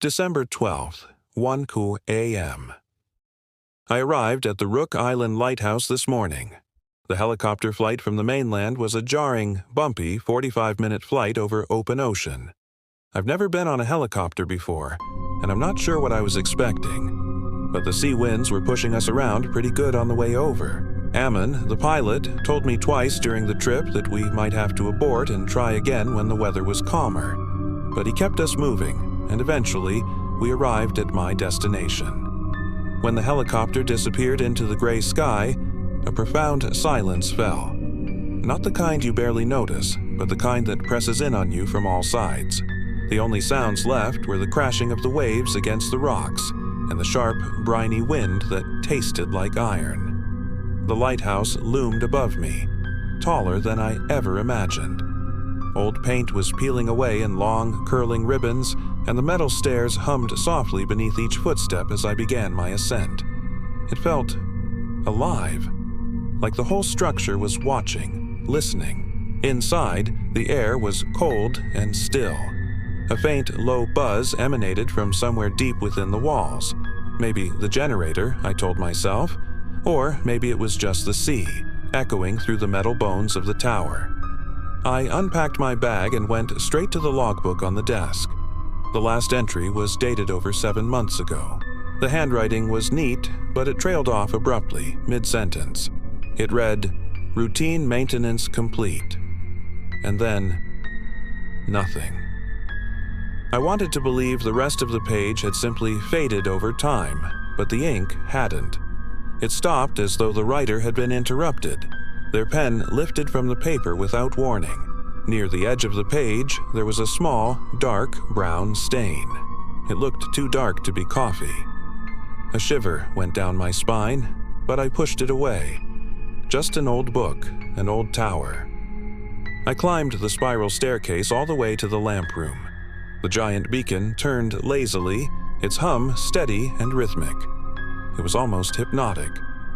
December 12th, 1 a.m. I arrived at the Rook Island Lighthouse this morning. The helicopter flight from the mainland was a jarring, bumpy 45-minute flight over open ocean. I've never been on a helicopter before, and I'm not sure what I was expecting. But the sea winds were pushing us around pretty good on the way over. Ammon, the pilot, told me twice during the trip that we might have to abort and try again when the weather was calmer. But he kept us moving, and eventually, we arrived at my destination. When the helicopter disappeared into the gray sky, a profound silence fell. Not the kind you barely notice, but the kind that presses in on you from all sides. The only sounds left were the crashing of the waves against the rocks and the sharp, briny wind that tasted like iron. The lighthouse loomed above me, taller than I ever imagined. Old paint was peeling away in long, curling ribbons, and the metal stairs hummed softly beneath each footstep as I began my ascent. It felt alive, like the whole structure was watching, listening. Inside, the air was cold and still. A faint, low buzz emanated from somewhere deep within the walls. Maybe the generator, I told myself, or maybe it was just the sea, echoing through the metal bones of the tower. I unpacked my bag and went straight to the logbook on the desk. The last entry was dated over 7 months ago. The handwriting was neat, but it trailed off abruptly, mid-sentence. It read, "Routine maintenance complete." And then, nothing. I wanted to believe the rest of the page had simply faded over time, but the ink hadn't. It stopped as though the writer had been interrupted. Their pen lifted from the paper without warning. Near the edge of the page, there was a small, dark brown stain. It looked too dark to be coffee. A shiver went down my spine, but I pushed it away. Just an old book, an old tower. I climbed the spiral staircase all the way to the lamp room. The giant beacon turned lazily, its hum steady and rhythmic. It was almost hypnotic.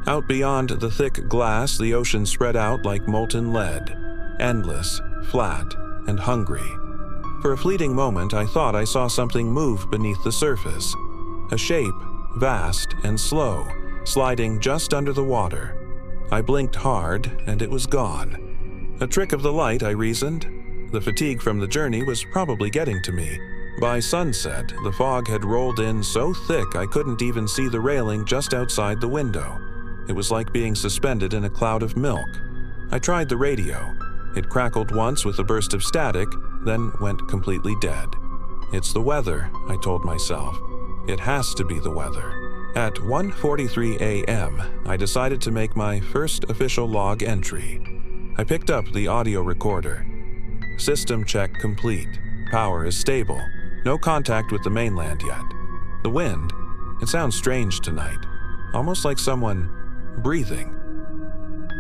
Out beyond the thick glass, the ocean spread out like molten lead, endless, flat, and hungry. For a fleeting moment, I thought I saw something move beneath the surface. A shape, vast and slow, sliding just under the water. I blinked hard, and it was gone. A trick of the light, I reasoned. The fatigue from the journey was probably getting to me. By sunset, the fog had rolled in so thick I couldn't even see the railing just outside the window. It was like being suspended in a cloud of milk. I tried the radio. It crackled once with a burst of static, then went completely dead. It's the weather, I told myself. It has to be the weather. At 1:43 a.m., I decided to make my first official log entry. I picked up the audio recorder. System check complete. Power is stable. No contact with the mainland yet. The wind, it sounds strange tonight, almost like someone breathing.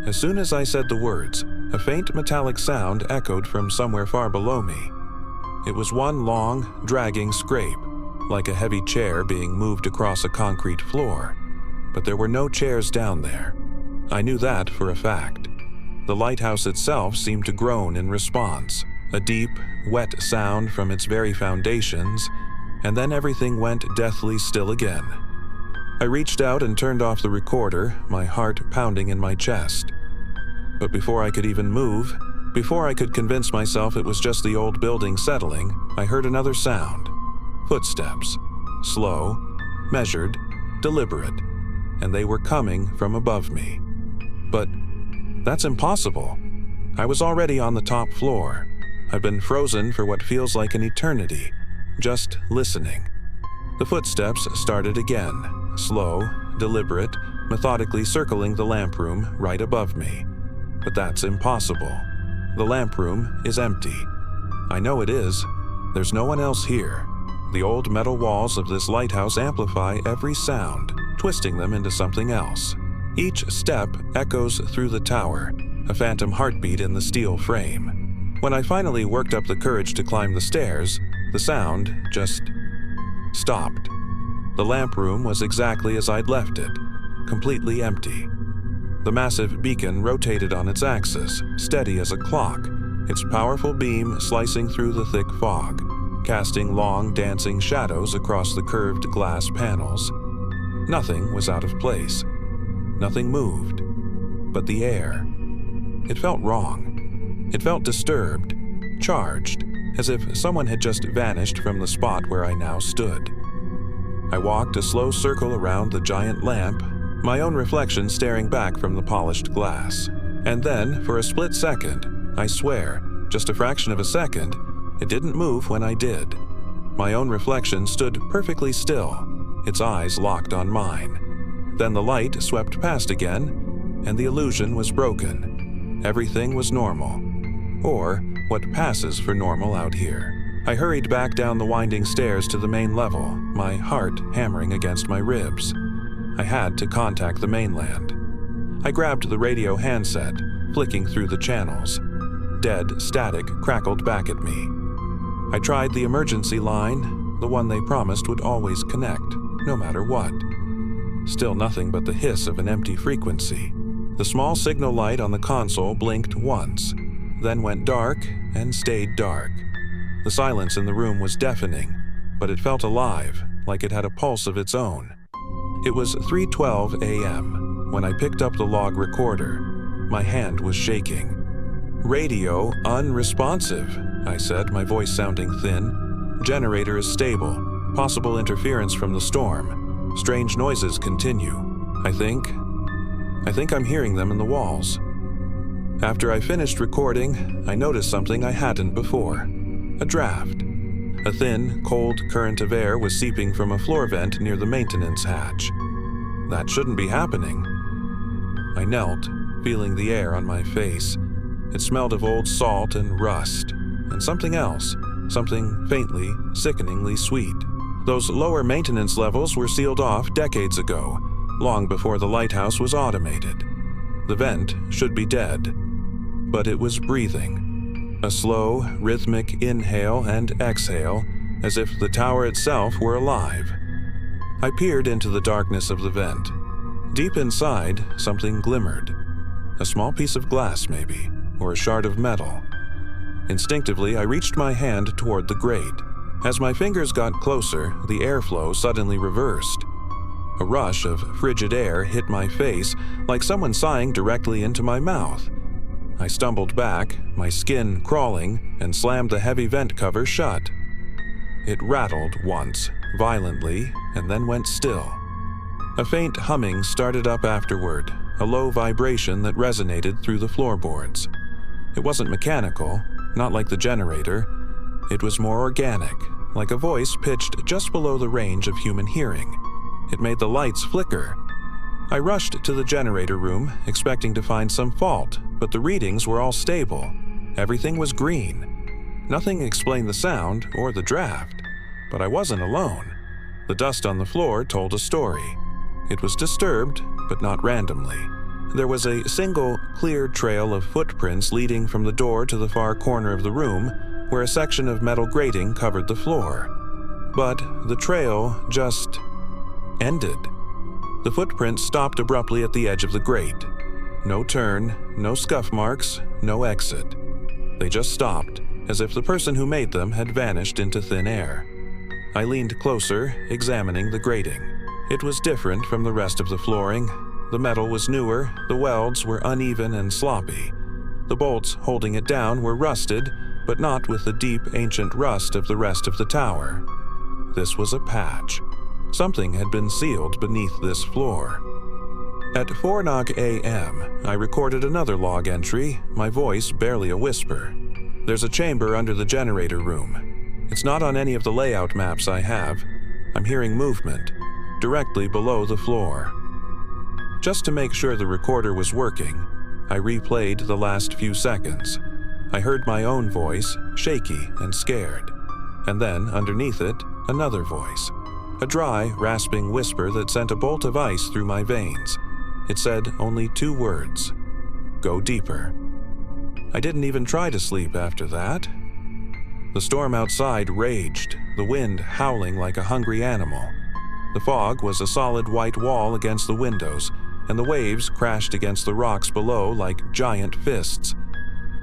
As soon as I said the words, a faint metallic sound echoed from somewhere far below me. It was one long, dragging scrape, like a heavy chair being moved across a concrete floor. But there were no chairs down there. I knew that for a fact. The lighthouse itself seemed to groan in response, a deep, wet sound from its very foundations, and then everything went deathly still again. I reached out and turned off the recorder, my heart pounding in my chest. But before I could even move, before I could convince myself it was just the old building settling, I heard another sound. Footsteps. Slow, measured, deliberate, and they were coming from above me. But that's impossible. I was already on the top floor. I've been frozen for what feels like an eternity, just listening. The footsteps started again, slow, deliberate, methodically circling the lamp room right above me. But that's impossible. The lamp room is empty. I know it is. There's no one else here. The old metal walls of this lighthouse amplify every sound, twisting them into something else. Each step echoes through the tower, a phantom heartbeat in the steel frame. When I finally worked up the courage to climb the stairs, the sound just stopped. The lamp room was exactly as I'd left it, completely empty. The massive beacon rotated on its axis, steady as a clock, its powerful beam slicing through the thick fog. casting long, dancing shadows across the curved glass panels. Nothing was out of place. Nothing moved. But the air. It felt wrong. It felt disturbed, charged, as if someone had just vanished from the spot where I now stood. I walked a slow circle around the giant lamp, my own reflection staring back from the polished glass. And then, for a split second, I swear, just a fraction of a second, it didn't move when I did. My own reflection stood perfectly still, its eyes locked on mine. Then the light swept past again, and the illusion was broken. Everything was normal. Or what passes for normal out here. I hurried back down the winding stairs to the main level, my heart hammering against my ribs. I had to contact the mainland. I grabbed the radio handset, flicking through the channels. Dead static crackled back at me. I tried the emergency line, the one they promised would always connect, no matter what. Still nothing but the hiss of an empty frequency. The small signal light on the console blinked once, then went dark and stayed dark. The silence in the room was deafening, but it felt alive, like it had a pulse of its own. It was 3:12 a.m. when I picked up the log recorder. My hand was shaking. "Radio unresponsive," I said, my voice sounding thin. "Generator is stable. Possible interference from the storm. Strange noises continue. I think I'm hearing them in the walls." After I finished recording, I noticed something I hadn't before. A draft. A thin, cold current of air was seeping from a floor vent near the maintenance hatch. That shouldn't be happening. I knelt, feeling the air on my face. It smelled of old salt and rust, and something else, something faintly, sickeningly sweet. Those lower maintenance levels were sealed off decades ago, long before the lighthouse was automated. The vent should be dead, but it was breathing. A slow, rhythmic inhale and exhale, as if the tower itself were alive. I peered into the darkness of the vent. Deep inside, something glimmered. A small piece of glass, maybe, or a shard of metal. Instinctively, I reached my hand toward the grate. As my fingers got closer, the airflow suddenly reversed. A rush of frigid air hit my face, like someone sighing directly into my mouth. I stumbled back, my skin crawling, and slammed the heavy vent cover shut. It rattled once, violently, and then went still. A faint humming started up afterward, a low vibration that resonated through the floorboards. It wasn't mechanical, not like the generator. It was more organic, like a voice pitched just below the range of human hearing. It made the lights flicker. I rushed to the generator room, expecting to find some fault, but the readings were all stable. Everything was green. Nothing explained the sound or the draft. But I wasn't alone. The dust on the floor told a story. It was disturbed, but not randomly. There was a single, clear trail of footprints leading from the door to the far corner of the room, where a section of metal grating covered the floor. But the trail just ended. The footprints stopped abruptly at the edge of the grate. No turn, no scuff marks, no exit. They just stopped, as if the person who made them had vanished into thin air. I leaned closer, examining the grating. It was different from the rest of the flooring. The metal was newer, the welds were uneven and sloppy. The bolts holding it down were rusted, but not with the deep, ancient rust of the rest of the tower. This was a patch. Something had been sealed beneath this floor. At 4:00 a.m., I recorded another log entry, my voice barely a whisper. There's a chamber under the generator room. It's not on any of the layout maps I have. I'm hearing movement, directly below the floor. Just to make sure the recorder was working, I replayed the last few seconds. I heard my own voice, shaky and scared. And then, underneath it, another voice. A dry, rasping whisper that sent a bolt of ice through my veins. It said only 2 words. Go deeper. I didn't even try to sleep after that. The storm outside raged, the wind howling like a hungry animal. The fog was a solid white wall against the windows, and the waves crashed against the rocks below like giant fists.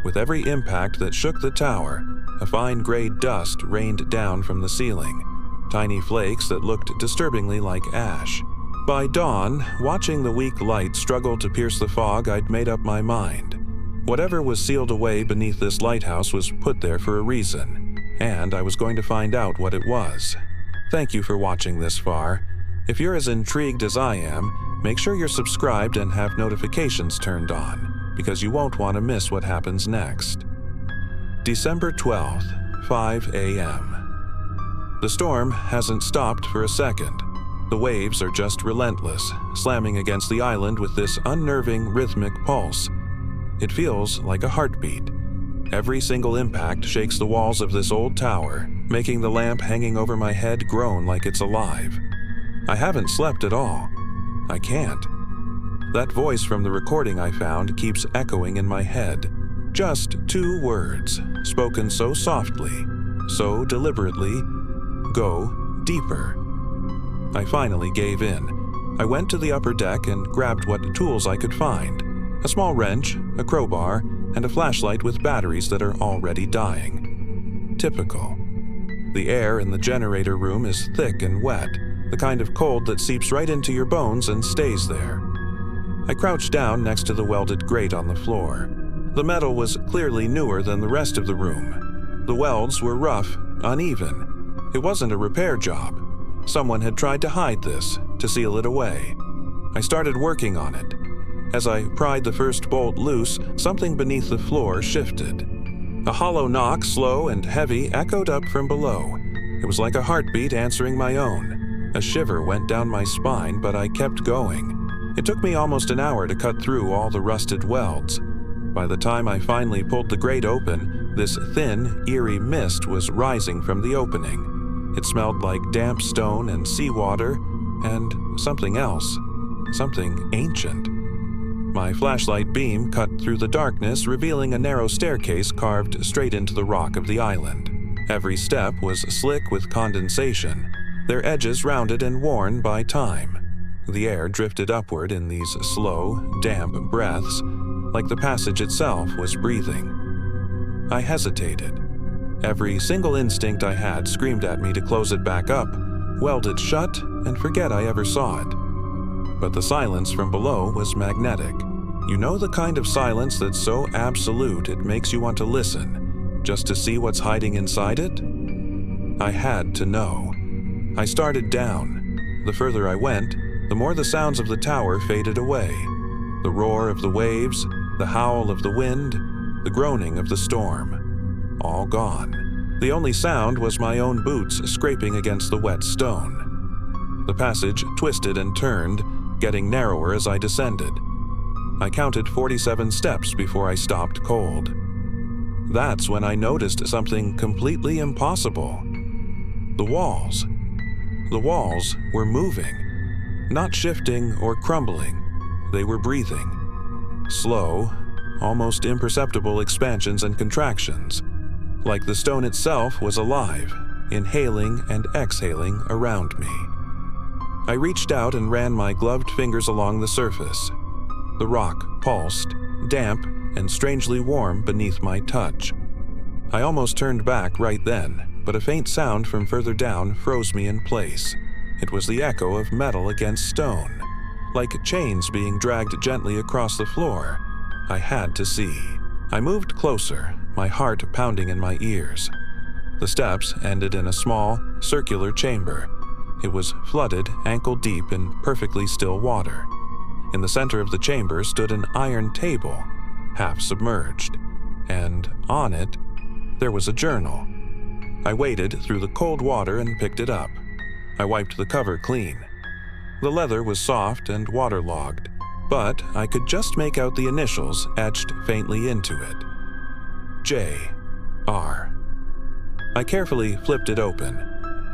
With every impact that shook the tower, a fine gray dust rained down from the ceiling, tiny flakes that looked disturbingly like ash. By dawn, watching the weak light struggle to pierce the fog, I'd made up my mind. Whatever was sealed away beneath this lighthouse was put there for a reason, and I was going to find out what it was. Thank you for watching this far. If you're as intrigued as I am, make sure you're subscribed and have notifications turned on, because you won't want to miss what happens next. December 12th, 5 a.m. The storm hasn't stopped for a second. The waves are just relentless, slamming against the island with this unnerving rhythmic pulse. It feels like a heartbeat. Every single impact shakes the walls of this old tower, making the lamp hanging over my head groan like it's alive. I haven't slept at all. I can't. That voice from the recording I found keeps echoing in my head. Just 2 words, spoken so softly, so deliberately. Go deeper. I finally gave in. I went to the upper deck and grabbed what tools I could find. A small wrench, a crowbar, and a flashlight with batteries that are already dying. Typical. The air in the generator room is thick and wet, the kind of cold that seeps right into your bones and stays there. I crouched down next to the welded grate on the floor. The metal was clearly newer than the rest of the room. The welds were rough, uneven. It wasn't a repair job. Someone had tried to hide this, to seal it away. I started working on it. As I pried the first bolt loose, something beneath the floor shifted. A hollow knock, slow and heavy, echoed up from below. It was like a heartbeat answering my own. A shiver went down my spine, but I kept going. It took me almost an hour to cut through all the rusted welds. By the time I finally pulled the grate open, this thin, eerie mist was rising from the opening. It smelled like damp stone and seawater, and something else. Something ancient. My flashlight beam cut through the darkness, revealing a narrow staircase carved straight into the rock of the island. Every step was slick with condensation, their edges rounded and worn by time. The air drifted upward in these slow, damp breaths, like the passage itself was breathing. I hesitated. Every single instinct I had screamed at me to close it back up, weld it shut, and forget I ever saw it. But the silence from below was magnetic. You know, the kind of silence that's so absolute it makes you want to listen, just to see what's hiding inside it? I had to know. I started down. The further I went, the more the sounds of the tower faded away. The roar of the waves, the howl of the wind, the groaning of the storm. All gone. The only sound was my own boots scraping against the wet stone. The passage twisted and turned, getting narrower as I descended. I counted 47 steps before I stopped cold. That's when I noticed something completely impossible. The walls. The walls were moving. Not shifting or crumbling. They were breathing. Slow, almost imperceptible expansions and contractions. Like the stone itself was alive, inhaling and exhaling around me. I reached out and ran my gloved fingers along the surface. The rock pulsed, damp and strangely warm beneath my touch. I almost turned back right then, but a faint sound from further down froze me in place. It was the echo of metal against stone, like chains being dragged gently across the floor. I had to see. I moved closer, my heart pounding in my ears. The steps ended in a small, circular chamber. It was flooded ankle-deep in perfectly still water. In the center of the chamber stood an iron table, half submerged, and on it, there was a journal. I waded through the cold water and picked it up. I wiped the cover clean. The leather was soft and waterlogged, but I could just make out the initials etched faintly into it. J.R. I carefully flipped it open.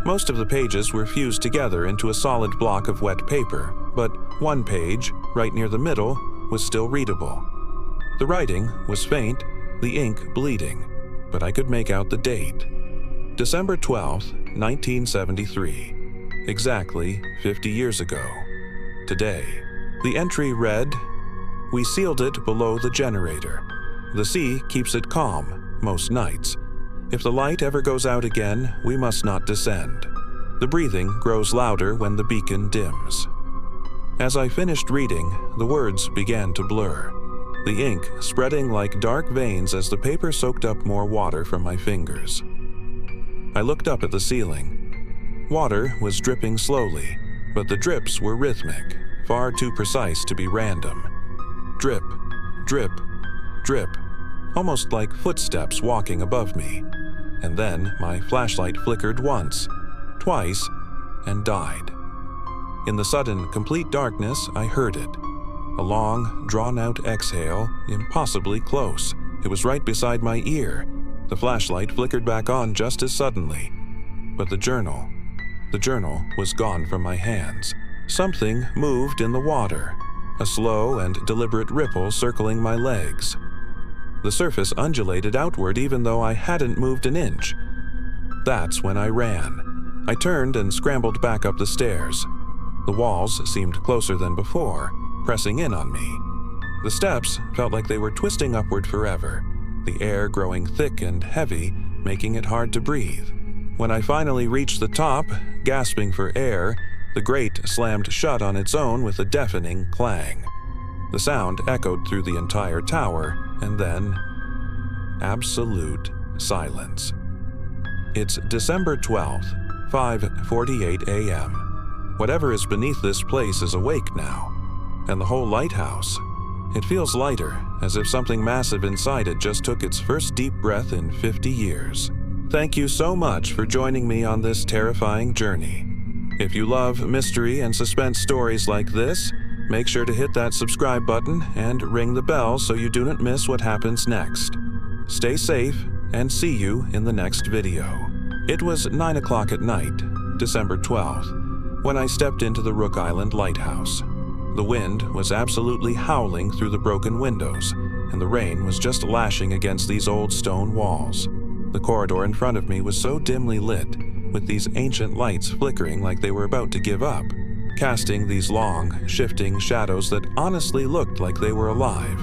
Most of the pages were fused together into a solid block of wet paper, but one page, right near the middle, was still readable. The writing was faint, the ink bleeding, but I could make out the date. December 12th, 1973. Exactly 50 years ago. Today. The entry read, "We sealed it below the generator. The sea keeps it calm most nights. If the light ever goes out again, we must not descend. The breathing grows louder when the beacon dims. As I finished reading, the words began to blur, the ink spreading like dark veins as the paper soaked up more water from my fingers. I looked up at the ceiling. Water was dripping slowly, but the drips were rhythmic, far too precise to be random. Drip, drip, drip, almost like footsteps walking above me. And then my flashlight flickered once, twice, and died. In the sudden, complete darkness, I heard it. A long, drawn-out exhale, impossibly close. It was right beside my ear. The flashlight flickered back on just as suddenly. But the journal was gone from my hands. Something moved in the water, a slow and deliberate ripple circling my legs. The surface undulated outward even though I hadn't moved an inch. That's when I ran. I turned and scrambled back up the stairs. The walls seemed closer than before, pressing in on me. The steps felt like they were twisting upward forever, the air growing thick and heavy, making it hard to breathe. When I finally reached the top, gasping for air, the grate slammed shut on its own with a deafening clang. The sound echoed through the entire tower, and then absolute silence. It's December 12th, 5:48 a.m. Whatever is beneath this place is awake now, and the whole lighthouse. It feels lighter, as if something massive inside it just took its first deep breath in 50 years. Thank you so much for joining me on this terrifying journey. If you love mystery and suspense stories like this, make sure to hit that subscribe button and ring the bell so you do not miss what happens next. Stay safe and see you in the next video. It was 9 o'clock at night, December 12th, when I stepped into the Rook Island Lighthouse. The wind was absolutely howling through the broken windows, and the rain was just lashing against these old stone walls. The corridor in front of me was so dimly lit, with these ancient lights flickering like they were about to give up, casting these long, shifting shadows that honestly looked like they were alive.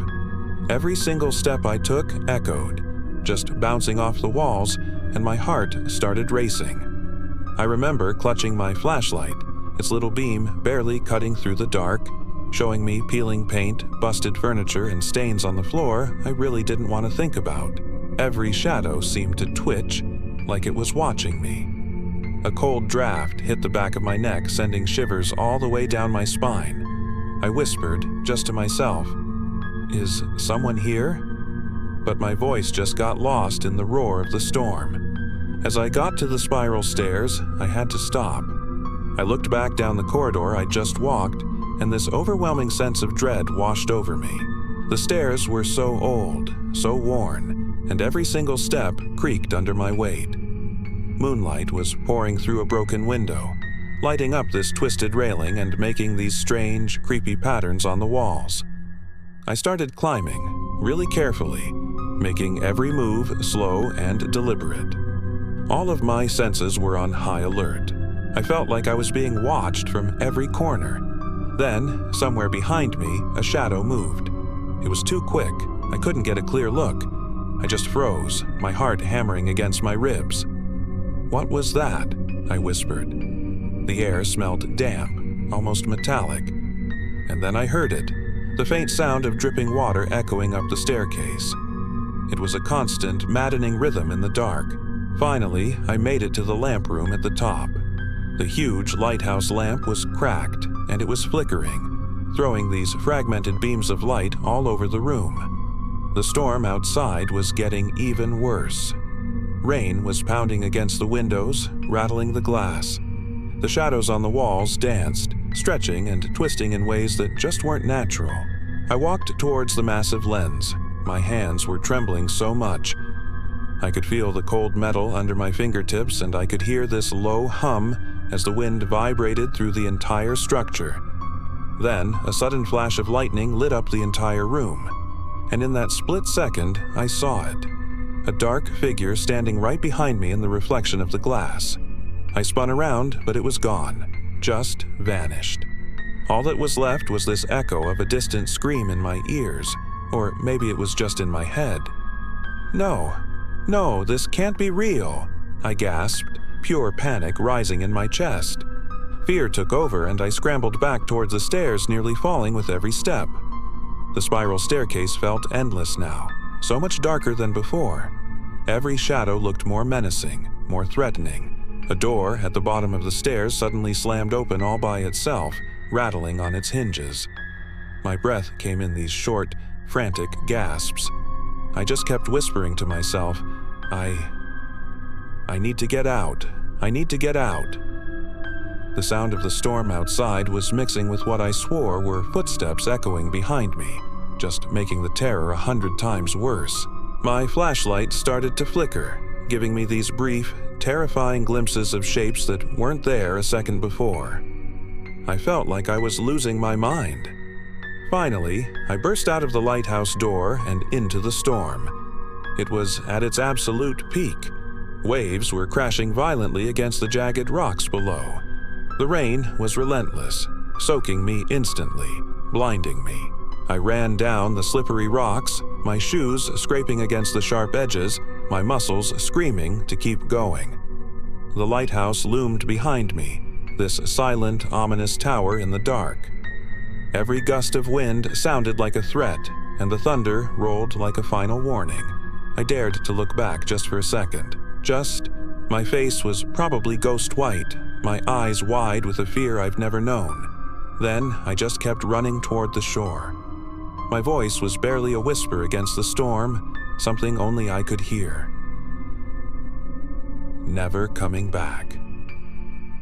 Every single step I took echoed, just bouncing off the walls, and my heart started racing. I remember clutching my flashlight, its little beam barely cutting through the dark, showing me peeling paint, busted furniture, and stains on the floor I really didn't want to think about. Every shadow seemed to twitch, like it was watching me. A cold draft hit the back of my neck, sending shivers all the way down my spine. I whispered, just to myself, "Is someone here?" But my voice just got lost in the roar of the storm. As I got to the spiral stairs, I had to stop. I looked back down the corridor I'd just walked, and this overwhelming sense of dread washed over me. The stairs were so old, so worn, and every single step creaked under my weight. Moonlight was pouring through a broken window, lighting up this twisted railing and making these strange, creepy patterns on the walls. I started climbing, really carefully, making every move slow and deliberate. All of my senses were on high alert. I felt like I was being watched from every corner. Then, somewhere behind me, a shadow moved. It was too quick. I couldn't get a clear look. I just froze, my heart hammering against my ribs. "What was that?" I whispered. The air smelled damp, almost metallic. And then I heard it, the faint sound of dripping water echoing up the staircase. It was a constant, maddening rhythm in the dark. Finally, I made it to the lamp room at the top. The huge lighthouse lamp was cracked, and it was flickering, throwing these fragmented beams of light all over the room. The storm outside was getting even worse. Rain was pounding against the windows, rattling the glass. The shadows on the walls danced, stretching and twisting in ways that just weren't natural. I walked towards the massive lens. My hands were trembling so much. I could feel the cold metal under my fingertips, and I could hear this low hum as the wind vibrated through the entire structure. Then, a sudden flash of lightning lit up the entire room. And in that split second, I saw it. A dark figure standing right behind me in the reflection of the glass. I spun around, but it was gone, just vanished. All that was left was this echo of a distant scream in my ears, Or maybe it was just in my head. No, this can't be real, I gasped, pure panic rising in my chest. Fear took over and I scrambled back towards the stairs, nearly falling with every step. The spiral staircase felt endless now, so much darker than before. Every shadow looked more menacing, more threatening. A door at the bottom of the stairs suddenly slammed open all by itself, rattling on its hinges. My breath came in these short, frantic gasps. I just kept whispering to myself, I need to get out. I need to get out. The sound of the storm outside was mixing with what I swore were footsteps echoing behind me, just making the terror 100 times worse. My flashlight started to flicker, giving me these brief, terrifying glimpses of shapes that weren't there a second before. I felt like I was losing my mind. Finally, I burst out of the lighthouse door and into the storm. It was at its absolute peak. Waves were crashing violently against the jagged rocks below. The rain was relentless, soaking me instantly, blinding me. I ran down the slippery rocks, my shoes scraping against the sharp edges, my muscles screaming to keep going. The lighthouse loomed behind me, this silent, ominous tower in the dark. Every gust of wind sounded like a threat, and the thunder rolled like a final warning. I dared to look back just for a second. My face was probably ghost white, my eyes wide with a fear I've never known. Then I just kept running toward the shore. My voice was barely a whisper against the storm, something only I could hear. Never coming back.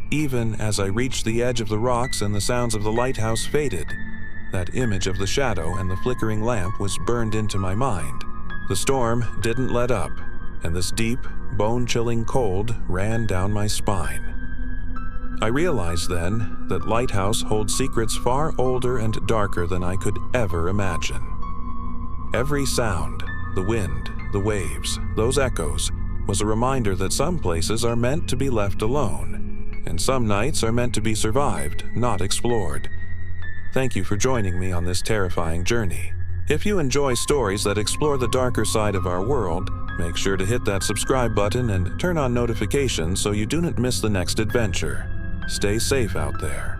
Even as I reached the edge of the rocks and the sounds of the lighthouse faded, that image of the shadow and the flickering lamp was burned into my mind. The storm didn't let up, and this deep, bone-chilling cold ran down my spine. I realized then that Lighthouse holds secrets far older and darker than I could ever imagine. Every sound, the wind, the waves, those echoes, was a reminder that some places are meant to be left alone, and some nights are meant to be survived, not explored. Thank you for joining me on this terrifying journey. If you enjoy stories that explore the darker side of our world, make sure to hit that subscribe button and turn on notifications so you do not miss the next adventure. Stay safe out there.